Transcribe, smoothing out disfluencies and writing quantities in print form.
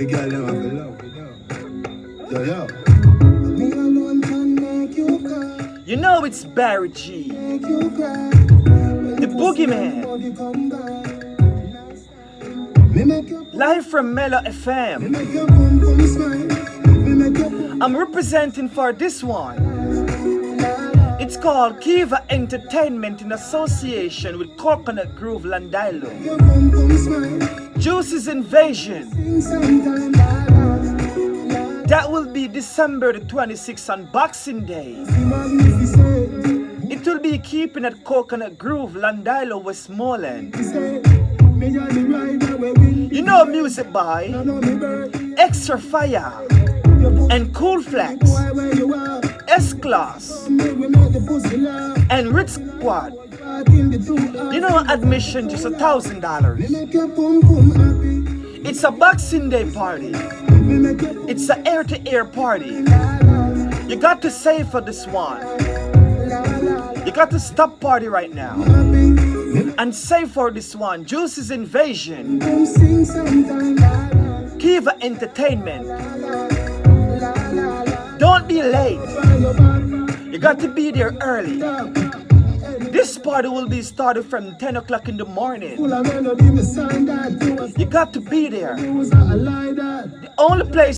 The girl them have a love, yo, yo. Me alone can make you cry. You know it's Barry G, Make you cry. the boogeyman, Me make you live from Mellow FM. make your boom boom smile. Me make your boom I'm representing for this one. It's called Kiva Entertainment in association with Coconut Grove Landilo. your boom boom smile. Juice's Invasion. Sing sometime, la la la. That will be December the 26th on Boxing Day. Magnificent. It will be keeping at Coconut Grove, Landilo, Westmoreland. Say, me a the rider where we You know music by know me bird. Extra Fire Your boom and Cool Flex, boy where you are. S-Class Me we make the pussy laugh. and Ritz Squad. Back in the 2 hours. You know admission just $1,000. Make your boom boom happy. It's a Boxing Day party. Me make your It's a air-to-air party. la la You got to save for this one. la la You got to stop party right now happy. and save for this one. Juice's Invasion, Boom sing sometime, la la Kiva Entertainment. la la la. Don't be late. Find your back, You got to be there early. back. This party will be started from 10 o'clock in the morning. Full of melody, me sign that. You was You got to be there. a lie that. The only place